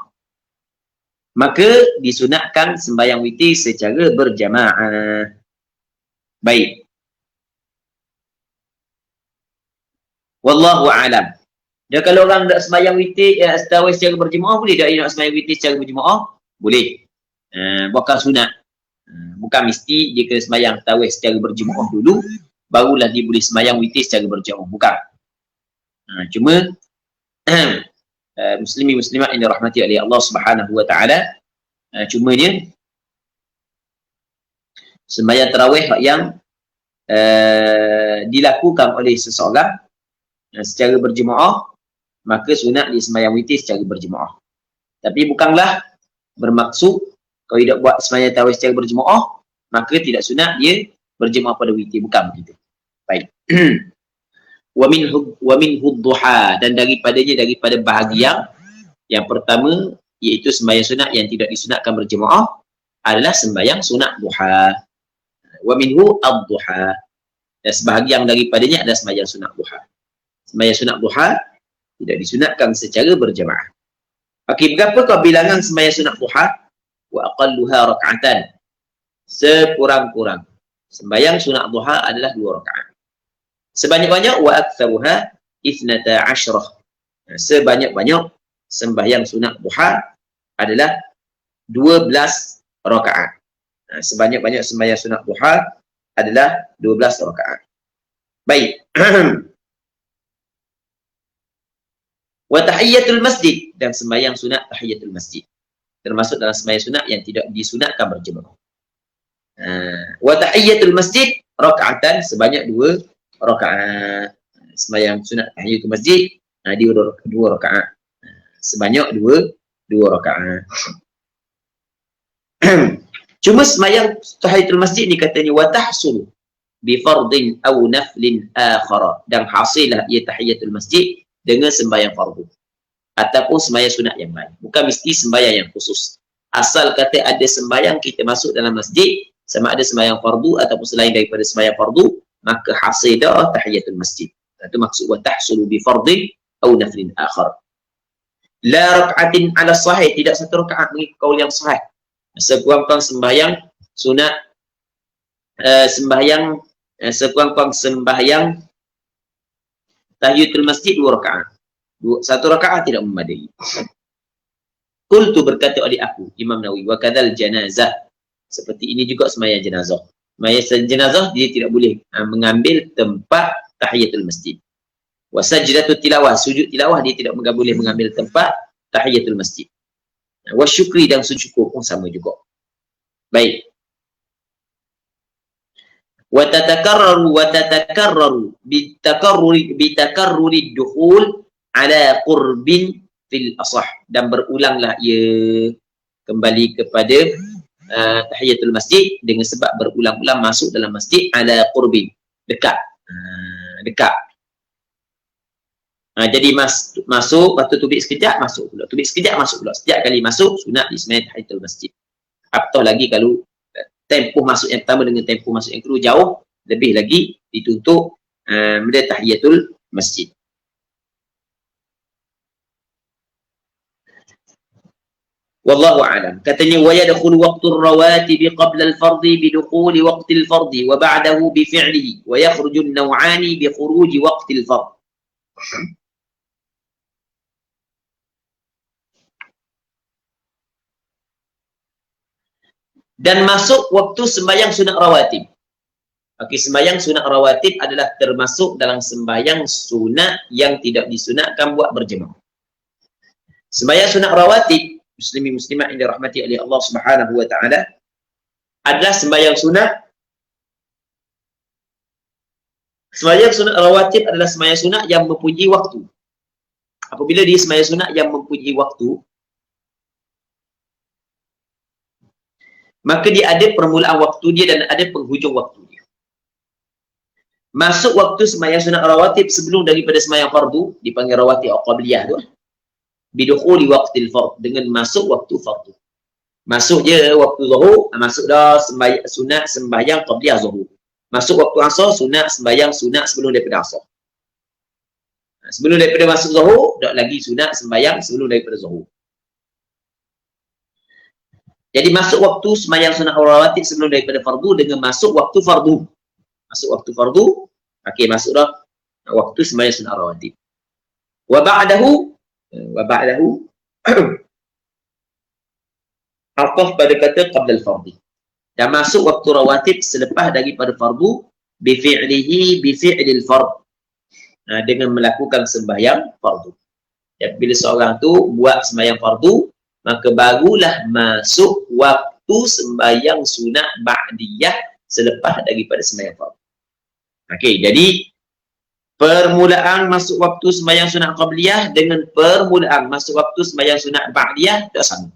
maka disunatkan sembahyang witir secara berjamaah. Baik. Wallahu a'lam. Dan kalau orang nak sembahyang witir tarawih secara berjemaah, boleh tak dia nak sembahyang witir secara berjemaah? Boleh. Bukan sunat. Bukan mesti dia kena sembahyang tarawih secara berjemaah dulu, barulah dia boleh sembahyang witir secara berjemaah. Bukan. Cuma muslimin muslimat yang dirahmati oleh Allah Subhanahu wa taala, cuma dia sembahyang tarawih yang dilakukan oleh seseorang secara berjemaah, maka sunat dia sembahyang witir secara berjemaah. Tapi bukanlah bermaksud kalau tidak buat sembahyang tarawih secara berjemaah, maka tidak sunat dia berjemaah pada witir. Bukan begitu. Baik. Wa minhu duha, dan daripada bahagian yang pertama, iaitu sembahyang sunat yang tidak disunatkan berjemaah, adalah sembahyang sunat duha. Wa minhu ad-duha, dan sebahagian daripadanya adalah sembahyang sunat duha. Sembahyang sunat duha tidak disunatkan secara berjemaah. Okey, berapakah bilangan sembahyang sunat duha? wa aqalluha rak'atan. Sekurang-kurang sembahyang sunat duha adalah 2 rakaat. Sebanyak-banyak wa aktsaruha 12. Sebanyak-banyak sembahyang sunat duha adalah 12 rakaat. Sebanyak-banyak sembahyang sunat duha adalah 12 rakaat. Baik. Wa tahiyyatul masjid, dan sembahyang sunat tahiyyatul masjid termasuk dalam sembahyang sunat yang tidak disunatkan berjemaah. Wa tahiyyatul masjid rakaatan, sebanyak 2 rakaat. Sembahyang sunat tahiyyatul masjid dia 2 rakaat. Sebanyak 2 rakaat. Cuma sembahyang tahiyyatul masjid ni katanya wa tahsul bi fardin aw naflin akhara, dan hasilah ia tahiyyatul masjid dengan sembahyang fardu ataupun sembahyang sunat yang lain. Bukan mesti sembahyang yang khusus. Asal kata ada sembahyang kita masuk dalam masjid, sama ada sembahyang fardu ataupun selain daripada sembahyang fardu, maka hasil dah tahiyatul masjid. Itu maksud wa tahsulu bi fardin aw naflin akhar. La rak'atin ala sahih, tidak satu rakaat mengikut kaul yang sahih. Sekurang-kurang sembahyang sunat sekurang-kurang sembahyang tahiyatul masjid 2 rakaat. 1 rakaat tidak memadai. Qultu, berkata oleh aku Imam Nawawi, wa kadzal janazah, seperti ini juga sembahyang jenazah. Sembahyang jenazah dia tidak boleh mengambil tempat tahiyatul masjid. Wa sajdatut tilawah, sujud tilawah dia tidak boleh mengambil tempat tahiyatul masjid. Wa syukri, dan sujud syukur pun sama juga. Baik. Wa tatakarraru bitakarruri dukhul ala qurbin fil asah, dan berulanglah ia kembali kepada tahiyatul masjid dengan sebab berulang-ulang masuk dalam masjid ala qurbin, dekat. Dekat. Jadi masuk, lepas tu tubik sekejap, masuk pula. Tubik sekejap, masuk pula. Setiap kali masuk, sunat di sembahyang tahiyatul masjid. Apatah lagi kalau tempoh masuk yang pertama dengan tempoh masuk yang kedua jauh, lebih lagi dituntut tahiyatul masjid. Wallahu a'lam. Katanya wa yadkhulu waqtur rawatib qabla al-fardhi bi dukhuli waqtil fardhi wa ba'dahu bi fi'lihi wa yakhruju an-naw'ani bi khuruji waqtil fardh. Dan masuk waktu sembahyang sunat rawatib. Okey, sembahyang sunat rawatib adalah termasuk dalam sembahyang sunat yang tidak disunatkan buat berjemaah. Sembahyang sunat rawatib, muslimin muslimat yang dirahmati oleh Allah Subhanahu wa taala, adalah sembahyang sunat. Sembahyang sunat rawatib adalah sembahyang sunat yang mempunyai waktu. Apabila dia sembahyang sunat yang mempunyai waktu, maka dia ada permulaan waktu dia dan ada penghujung waktu dia. Masuk waktu sembahyang sunat rawatib sebelum daripada sembahyang fardu dipanggil rawatib qabliyah tu. Bidukhuli waqtil fard, dengan masuk waktu fardu. Masuk je waktu zuhur, masuk dah sunat sembahyang qabliyah zuhur. Masuk waktu asar, sunat sembahyang sunat sebelum daripada asar. Sebelum daripada masuk zuhur, tak lagi sunat sembahyang sebelum daripada zuhur. Jadi masuk waktu sembahyang sunat rawatib sebelum daripada fardu dengan masuk waktu fardu. Masuk waktu fardu, okey, masuk dah waktu sembahyang sunat rawatib. Wa ba'dahu ataf pada kata qabla al-fardhi. Dan masuk waktu rawatib selepas daripada fardu bi fi'lil fard. Dengan melakukan sembahyang fardu. Ya, bila seorang tu buat sembahyang fardu, maka barulah masuk waktu sembahyang sunat ba'diyah selepas daripada sembahyang fardu. Okey, jadi permulaan masuk waktu sembahyang sunat qabliyah dengan permulaan masuk waktu sembahyang sunat ba'diyah tak sama.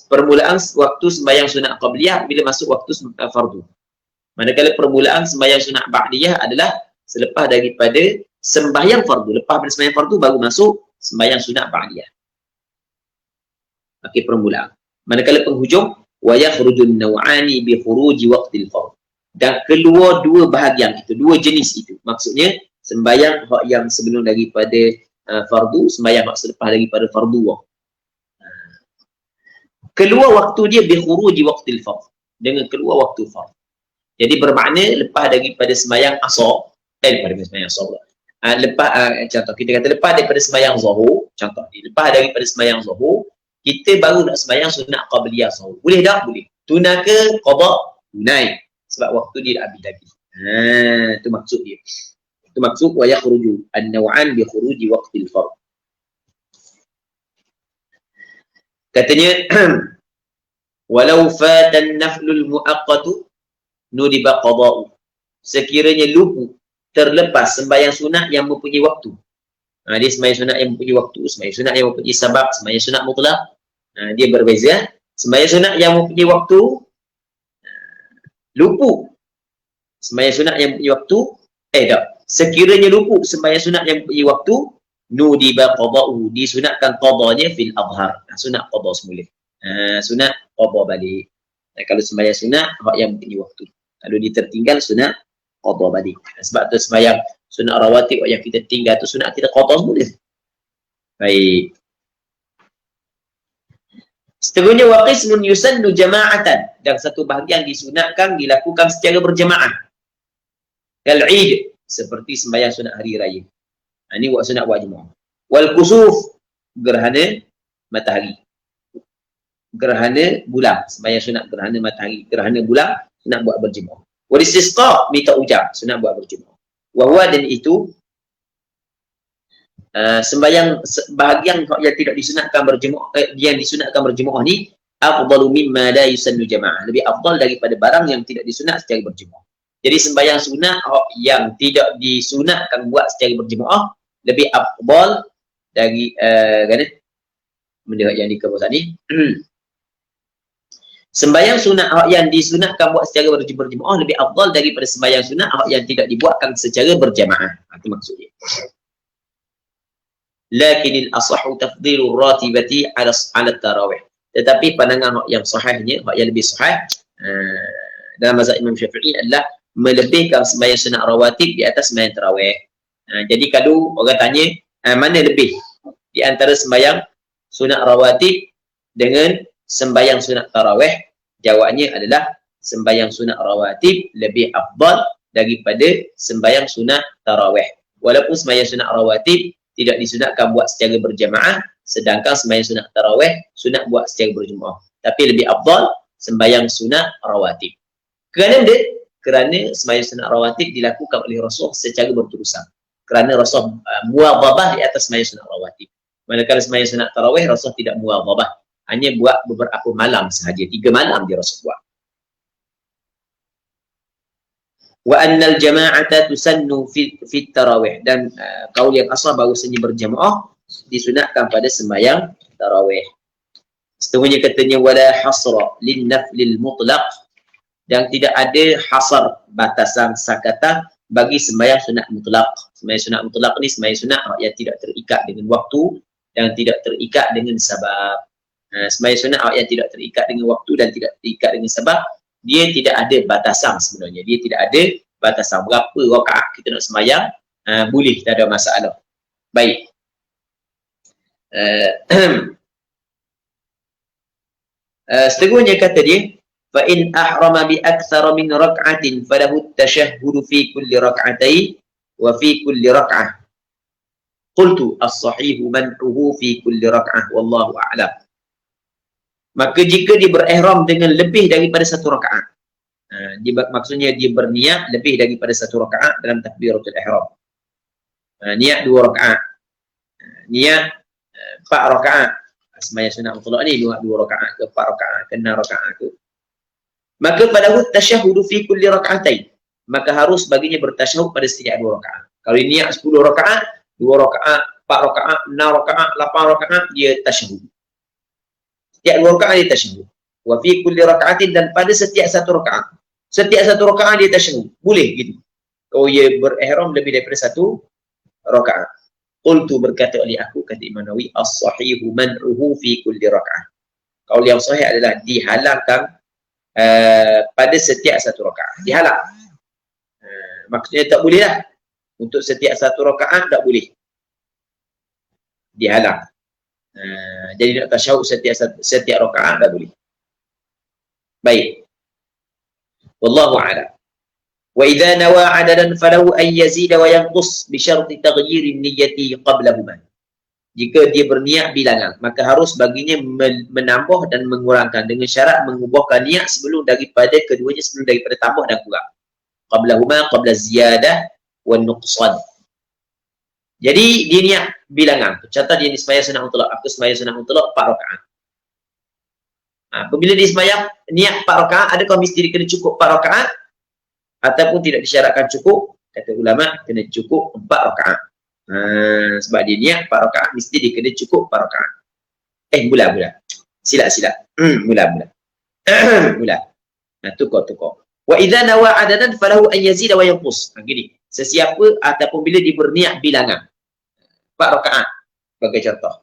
Permulaan waktu sembahyang sunat qabliyah bila masuk waktu fardu. Manakala permulaan sembahyang sunat ba'diyah adalah selepas daripada sembahyang fardu. Lepas daripada sembahyang fardu baru masuk sembahyang sunat ba'diyah. Okey, permulaan. Manakala penghujung wa yakhrujun naw'ani bi khuruji waqtil fard. Dan keluar dua bahagian itu, dua jenis itu. Maksudnya sembahyang yang sebelum daripada fardu, sembahyang selepas daripada fardu. keluar waktu dia bi khuruji waqtil fardh, dengan keluar waktu fardh. Jadi bermakna lepas daripada sembahyang asar, daripada sembahyang asar pula. Lepas contoh kita kata lepas daripada sembahyang zuhur, contoh ni, lepas daripada sembahyang zuhur, kita baru nak sembahyang sunat qabliyah zuhur. Boleh tak? Boleh. Tunai ke qada? Tunai. Sebab waktu dia dah habis lagi. Itu maksud dia. Itu maksud wa yakhruju an-naw'an bi khuruji waqtil fardh. Katanya walau fatan naflul muaqqatu nudiba qada'u. Sekiranya lupa terlepas sembahyang sunat yang mempunyai waktu. Dia sembahyang sunat yang mempunyai waktu, sembahyang sunat yang mempunyai sabab, sembahyang sunat mutlak. Dia berbeza. Sembahyang sunat yang mempunyai waktu lupa. Sembahyang sunat yang mempunyai waktu tak. Sekiranya lupa sembahyang sunat yang mempunyai waktu, nudiba qada'u, disunatkan qadanya fil adhar. Sunat qada semula. Sunat qada balik. Kalau sembahyang sunat yang mempunyai waktu. Kalau dia tertinggal sunat qada balik. Sebab tu sembahyang sunat rawatib yang kita tinggal tu sunat kita qada semula. Baik. Seterusnya wa qismun yusannu jama'atan, dan satu bahagian disunatkan dilakukan secara berjamaah. Kal-Eid, seperti sembahyang sunat hari raya. Ini sunat buat jemaah. Wal kusuf, gerhana matahari. Gerhana bulan, sembahyang sunat gerhana matahari, gerhana bulan, sunat buat berjemaah. Wal istisqa, minta hujan, sunat buat berjemaah. Wa huwa, dan itu sembahyang bahagian yang tidak disunatkan berjemaah, yang disunatkan berjemaah ni afdalu mimma la yusannu jamaah, lebih afdal daripada barang yang tidak disunat secara berjemaah. Jadi sembahyang sunat yang tidak disunatkan buat secara berjemaah lebih afdal dari benda yang dikemukakan ni. Sembahyang sunat yang disunatkan buat secara berjemaah lebih afdal daripada sembahyang sunat yang tidak dibuatkan secara berjamaah. Itu maksudnya. Lakinil asahhu tafdhilur ratibati ala tarawih. Tetapi pandangan yang sahihnya, yang lebih sahih dalam mazhab Imam Syafi'i adalah melebihkan sembahyang sunat rawatib di atas sembahyang tarawih. Jadi kalau orang tanya mana lebih di antara sembahyang sunat rawatib dengan sembahyang sunat tarawih, jawabnya adalah sembahyang sunat rawatib lebih afdal daripada sembahyang sunat tarawih. Walaupun sembahyang sunat rawatib tidak disunatkan buat secara berjamaah, sedangkan sembahyang sunat tarawih sunat buat secara berjamaah. Tapi lebih afdal sembahyang sunat rawatib. Kerana sembahyang sunat rawatib dilakukan oleh Rasul secara berterusan. Kerana Rasul muwadhabah di atas sembahyang sunat rawatib. Manakala sembahyang sunat tarawih Rasul tidak muwadhabah, hanya buat beberapa malam sahaja, 3 malam dia Rasul buat. Wa annal jama'ata tusannu fi tarawih, dan kaul yang asal bahawasanya berjamaah disunatkan pada sembahyang tarawih. Seterusnya katanya wala hasra lin naflil mutlaq, dan tidak ada hasar, batasan sakatan bagi sembahyang sunat mutlak. Sembahyang sunat mutlak ni sembahyang sunat yang tidak terikat dengan waktu dan tidak terikat dengan sebab. Sembahyang sunat yang tidak terikat dengan waktu dan tidak terikat dengan sebab, dia tidak ada batasan sebenarnya. Dia tidak ada batasan berapa rakaat kita nak sembahyang, boleh, tak ada masalah. Baik. Seterusnya kata dia, fa in ahrama bi aktsara min rak'atin falahu at-tashahhud fi kulli rak'atayn wa fi kulli rak'ah. Qultu as-sahih man'uhu fi kulli rak'ah wallahu a'lam. Maka jika dia berihram dengan lebih daripada 1 rakaat, maksudnya dia berniat lebih daripada 1 rakaat dalam takbiratul ihram. Niat 2 rakaat, niat 4 rakaat, sembahyang sunat mutlak ni 2 rakaat ke 4 rakaat ke 6 rakaat ke, maka pada tasyahud fi kulli rak'atain, maka harus baginya bertasyahud pada setiap 2 rakaat. Kalau niat 10 rakaat, 2 rakaat, 4 rakaat, 6 rakaat, 8 rakaat, dia tasyahud. Setiap 2 rakaat dia tasyahud. Wa fi kulli rak'atin, dan pada setiap 1 rakaat. Setiap 1 rakaat dia tasyahud. Boleh gitu. Kalau ia berihram lebih daripada 1 rakaat. Qultu, berkata oleh aku, kata Imam Nawawi, as-sahihu man'uhu fi kulli rak'ah. Kaul yang sahih adalah dihalangkan pada setiap 1 rakaat. Dihalang. Maksudnya tak boleh lah. Untuk setiap 1 rakaat tak boleh. Dihalang. Jadi nak tasyahud setiap rakaat tak boleh. Baik. Wallahu a'lam. Wa idza nawa 'adadan falahu an yazida wa yanqus bi syarti taghyir niyyati qablahuma. Jika dia berniat bilangan, maka harus baginya menambah dan mengurangkan dengan syarat mengubahkan niat sebelum daripada keduanya, sebelum daripada tambah dan kurang. Qablahuma qabla ziyadah wa nuqsan. Jadi dia niat bilangan. Contoh dia sembahyang sunat mutlak. Aku sembahyang sunat mutlak 4 rakaat. Apabila dia sembahyang niat 4 rakaat, adakah mesti kena cukup 4 rakaat ataupun tidak disyaratkan cukup? Kata ulama kena cukup 4 rakaat. Sebab dia niat 4 rakaat mesti dia kena cukup 4 rakaat. Mula. Silap. Mula. Mula. Tukar. Wa idza nawa 'adadan falahu an yazida wa yanqus. Gini. Sesiapa ataupun bila dia berniat bilangan 4 rakaat sebagai contoh.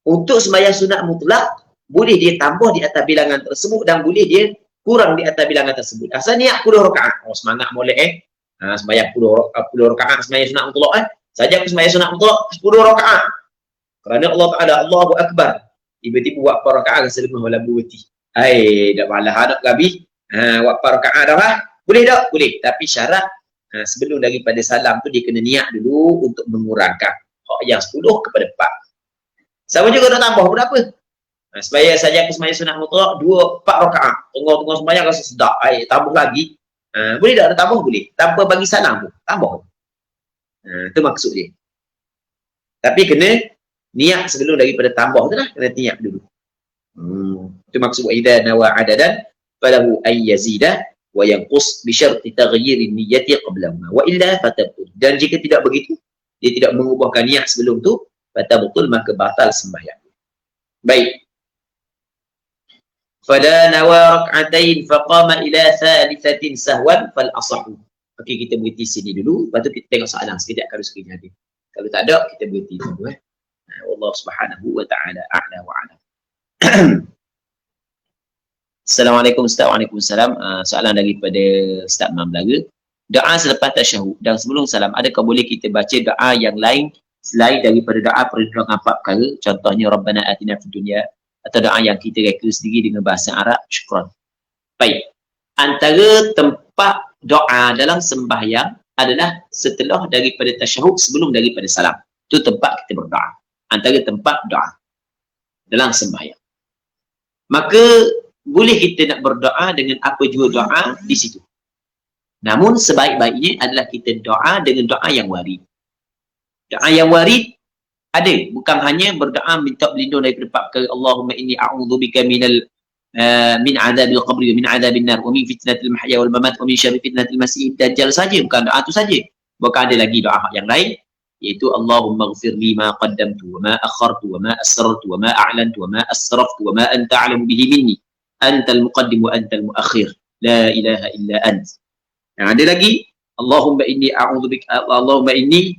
Untuk sembahyang sunat mutlak boleh dia tambah di atas bilangan tersebut dan boleh dia kurang di atas bilangan tersebut. Asal niat 10 rakaat. Semangat boleh sembahyang 10 rakaat sembahyang sunat mutlak saja aku sembahyang sunat mutlak 10 rakaat. Kerana Allah Taala Allahu Akbar. Tiba-tiba buat 4 rakaat rasa lemah wala buati. Dak malah nak gabi. Buat 4 rakaat dah. Boleh tak? Boleh. Tapi syarat sebelum daripada salam tu dia kena niat dulu untuk mengurangkan hak yang 10 kepada 4. Sama juga nak tambah pun apa? Sembahyang saja aku sembahyang sunat mutlak 4 rakaat. Tengok sembahyang rasa sedap. Tambah lagi. Boleh tak? Tambah boleh. Tanpa bagi salam pun. Tambah. Itu maksud dia. Tapi kena niat sebelum daripada tambah tu lah. Kena niat dulu. Itu maksud wa idza nawa 'adadan falahu an yazida wa yanqus bi syarti taghyir niyyati qablahuma wa illa fatabtul. Dan jika tidak begitu, dia tidak mengubahkan niat sebelum tu, fatabtul, maka batal sembahyang. Baik. Fala nawa rak'atain faqama ila thalithatin sahwan fal asahu. Okey, kita berhenti sini dulu. Lepas tu kita tengok soalan sekejap kalau sekejap nanti. Kalau tak ada, kita berhenti dulu. Wallahu subhanahu wa ta'ala a'la wa a'lam. Assalamualaikum Ustaz. Waalaikumsalam. Soalan daripada Ustaz Imam Belaga. Doa selepas tasyahud dan sebelum salam, adakah boleh kita baca doa yang lain selain daripada doa perlindungan 4 perkara? Contohnya Rabbana atina fid dunya, atau doa yang kita reka sendiri dengan bahasa Arab. Syukran. Baik. Antara tempat doa dalam sembahyang adalah setelah daripada tasyahud, sebelum daripada salam. Itu tempat kita berdoa. Antara tempat doa dalam sembahyang. Maka boleh kita nak berdoa dengan apa jua doa di situ. Namun sebaik-baiknya adalah kita doa dengan doa yang warid. Doa yang warid ada, bukan hanya berdoa minta berlindung daripada 4 perkara. Allahumma inni a'udzubika min adzabil qabri wa min adzabil nar wa min fitnatil mahya wal mamat wa min syarri fitnatil masih dajjal saja. Bukan doa tu saja. Bukan ada lagi doa yang lain, iaitu Allahumma ighfir li ma qaddamtu wa ma akhartu wa ma asrartu wa ma a'lantu wa ma asraftu wa ma anta a'lamu bihi minni antal muqaddim wa antal muakhir la ilaha illa ant. Ada lagi Allahumma inni a'udzubika Allahumma inni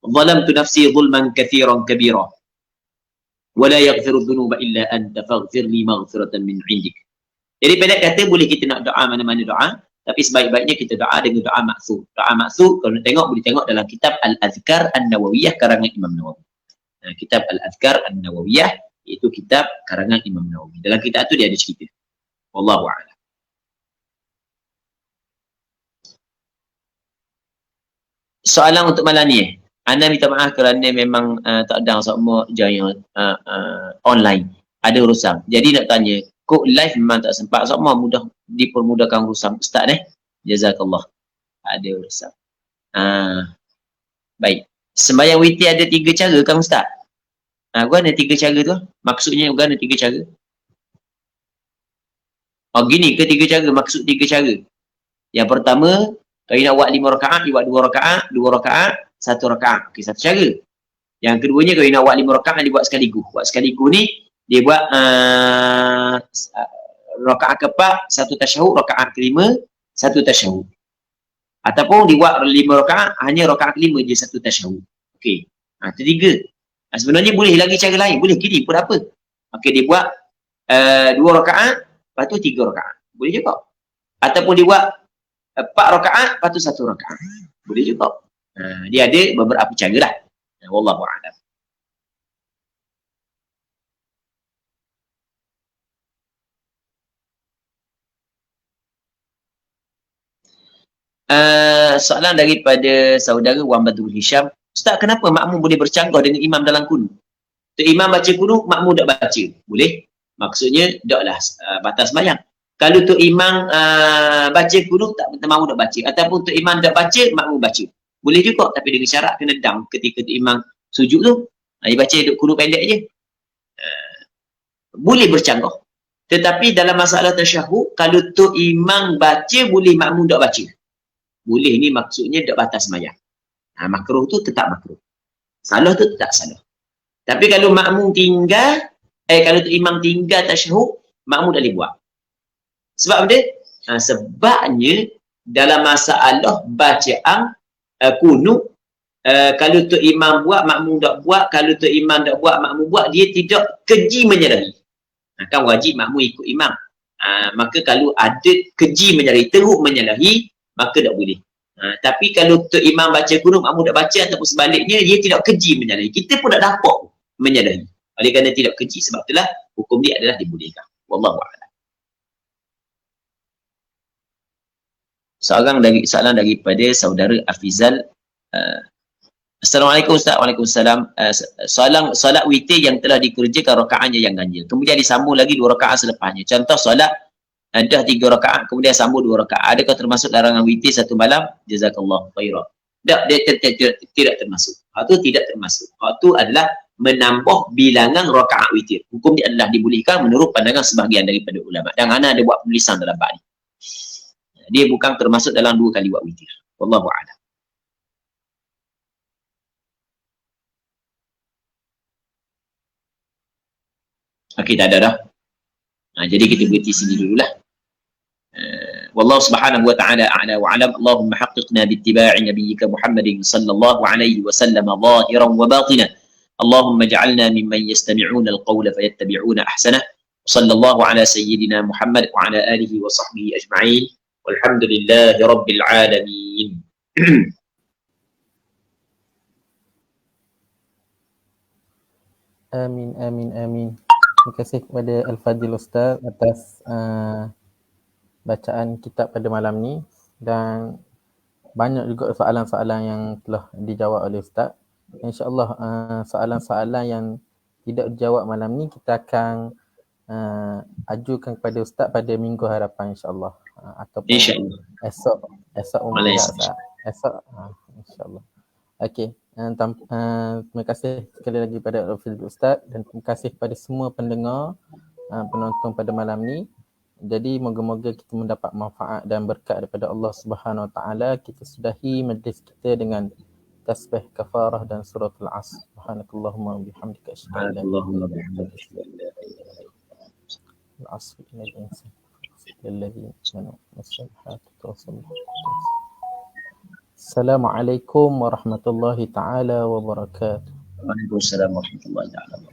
zalamtu nafsi zulman katsiran kabira wa la yaghfiru dhunuba illa anta faghfir li maghfiratan min 'indik. Jadi pendek kata, boleh kita nak doa mana-mana doa, tapi sebaik-baiknya kita doa dengan doa maksud. Doa maksud kalau nak tengok, boleh tengok dalam kitab Al-Azkar An-Nawawiyah karangan Imam Nawawi. Kitab Al-Azkar An-Nawawiyah iaitu kitab karangan Imam Nawawi. Dalam kitab tu dia ada cerita. Wallahu a'lam. Soalan untuk malam ni. Anda minta maaf kerana memang tak ada semua jaya online. Ada urusan. Jadi nak tanya, kok live memang tak sempat. Semua mudah dipermudahkan urusan Ustaz Jazakallah. Ada urusan. Baik. Sembahyang witir ada 3 cara kan Ustaz? Gua ada 3 cara tu. Maksudnya gua ada 3 cara. Gini ke 3 cara? Maksud 3 cara. Yang pertama, kalau nak buat 5 rakaat, dia buat 2 rakaat, 2 rakaat, 1 rakaat. Okey, satu cara. Yang keduanya, kalau nak buat 5 rakaat, dia buat sekaligus. Buat sekaligus ni, dia buat rakaat keempat, 1 tasyahud, rakaat kelima, 1 tasyahud. Ataupun dia buat 5 rakaat, hanya rakaat kelima je 1 tasyahud. Okey. Itu 3. Sebenarnya boleh lagi cara lain. Boleh gini pun apa. Okey, dia buat 2 rakaat, lepas tu 3 rakaat. Boleh juga. Ataupun dia buat 4 rakaat, lepas tu 1 rakaat. Boleh juga. Dia ada beberapa cara lah. Wallahu a'lam. Soalan daripada saudara Wan Badrul Hisham. Ustaz, kenapa makmum boleh bercanggah dengan imam dalam kunut? Tok imam baca kunut, makmum tak baca. Boleh. Maksudnya, taklah batas sembahyang. Kalau tok imam baca kunut, tak makmum tak baca. Ataupun tok imam tak baca, makmum baca. Boleh juga, tapi dengan syarat kena dam ketika tok imam sujud tu. Dia baca kunut pendek je. Boleh bercanggah. Tetapi dalam masalah tasyahud, kalau tok imam baca, boleh makmum tak baca. Boleh ni maksudnya tak batas sembahyang. Makruh tu tetap makruh. Salah tu tetap salah. Tapi kalau makmum tinggal, kalau tu imam tinggal tasyahud, makmum tak boleh buat. Sebab apa dia? Sebabnya dalam masalah bacaan kunut, kalau tu imam buat, makmum tak buat. Kalau tu imam tak buat, makmum buat, dia tidak keji menyalahi. Kan wajib makmum ikut imam. Maka kalau ada keji menyalahi, teruk menyalahi, maka tak boleh. Tapi kalau tu imam baca kunut, makmum tak baca ataupun sebaliknya, dia tidak keji menyalahi. Kita pun tak dapat menyalahi. Oleh kerana tidak keji, sebab itulah hukum dia adalah dibolehkan. Wallahu a'lam. Soalan daripada saudara Afizal. Assalamualaikum Ustaz. Waalaikumsalam. Solat witir yang telah dikerjakan rakaatnya yang ganjil, kemudian disambung lagi 2 rakaat selepasnya. Contoh solat dah 3 rakaat, kemudian sambung 2 rakaat. Adakah termasuk larangan witir satu malam? Jazakallahu khairan. Tak, dia tidak termasuk. Hak tu tidak termasuk. Hak tu adalah menambah bilangan rakaat witir. Hukum dia adalah dibolehkan menurut pandangan sebahagian daripada ulama. Dan ana ada buat penulisan dalam bab ni. Dia bukan termasuk dalam 2 kali buat witir. Wallahu a'lam. Okey, tak ada dah. Jadi kita berhenti sini dululah. والله سبحانه وتعالى أعلى وأعلم. اللهم حققنا باتباع نبيك محمد صلى الله عليه وسلم ظاهرا وباطنا. اللهم اجعلنا ممن يستمعون القول فيتبعون أحسنه. وصلى الله على سيدنا محمد وعلى آله وصحبه أجمعين والحمد لله رب العالمين. Amin, amin, amin. Terima kasih kepada Al-Fadhil Ustaz atas bacaan kitab pada malam ni, dan banyak juga soalan-soalan yang telah dijawab oleh Ustaz. InsyaAllah soalan-soalan yang tidak dijawab malam ni kita akan ajukan kepada Ustaz pada minggu harapan insyaAllah. Ataupun InsyaAllah. Esok mungkin Ustaz. Esok insyaAllah. Okey. Terima kasih sekali lagi pada Al-Fadhil Ustaz, dan terima kasih kepada semua pendengar, penonton pada malam ni. Jadi moga-moga kita mendapat manfaat dan berkat daripada Allah Subhanahu Wa Taala. Kita sudahi majlis kita dengan tasbih kafarah dan surah Al-Asr. Subhanakallahumma wa bihamdika asyhadu an la ilaha illa anta astaghfiruka wa atubu ilaik. Al-Asr innal insana lilladzina amanu was-salihati tawassaw. Assalamualaikum warahmatullahi taala wabarakatuh. Waalaikumsalam warahmatullahi taala.